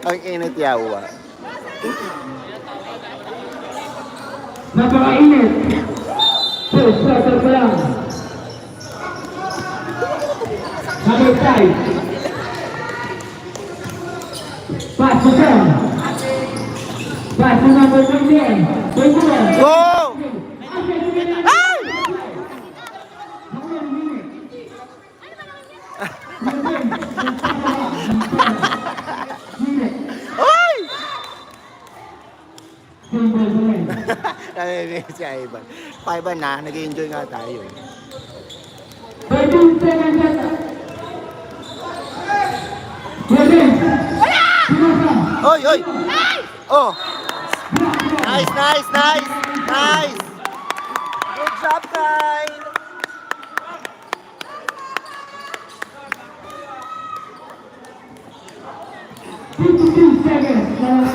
Ang init yawa. Napakainit. First quarter pa lang. Number 5. Pass to them. Pass to number 21. Go! Ay! Ay! Naminig si Ivan. Ivan na, nag-enjoy nga tayo. 13 seconds. Oy, oy! Oh! Nice, nice, nice! Nice! Good job, Kyle! Seconds na lang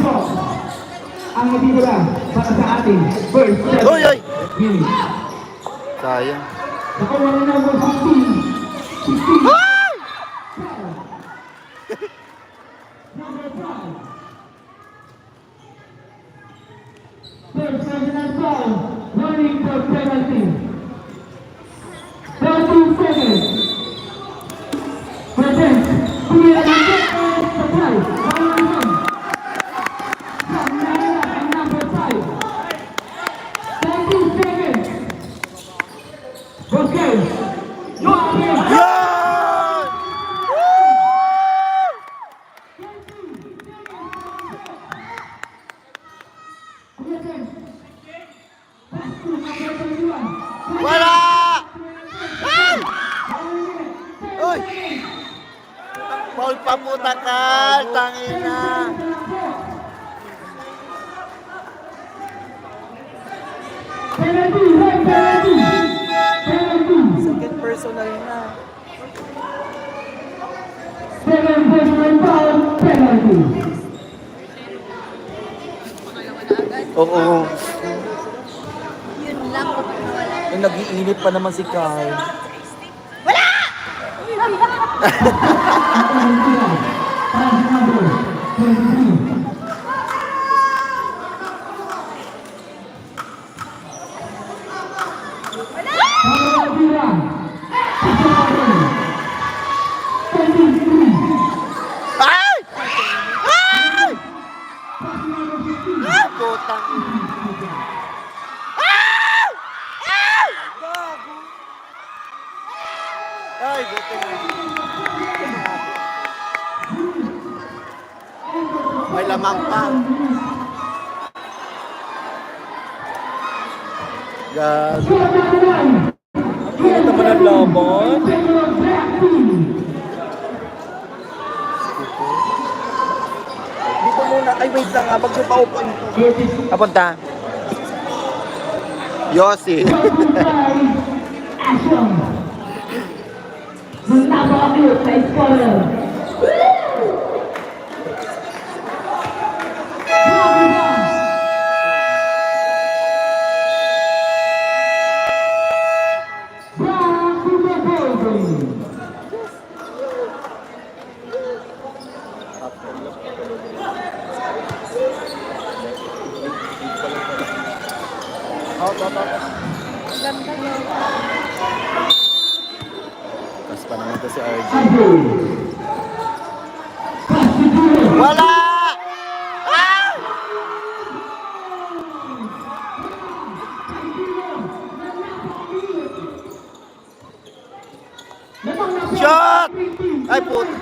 ang natitira para sa ating first set. Oy, oy! Sayang. Nakuha na number 15. Ay! Number 5. First personal foul, running for penalty. 13 seconds. Present. Kumira ng supply. Number 5. 13 seconds. Okay. Yan! Wala! Ay! Uy! Paul paputa ka! Tangina! Second personal na. Second personal foul, penalty. Oo. Yun lang kung wala. Eh, nag-iinit pa naman si Kyle. Ay! Ay! Ay! Putang. Ay! Ay! Gago. Ay, buti na. May lamang pa. Gago. Hindi naman ang laban. Dito muna. Ay, wait lang. Pag supaupan ito. Kapunta. Yossi. Napaka-cute na scholar. Ganda yun. Pas pa naman to si RJ. Wala! Ah! Shot! Ay, puto.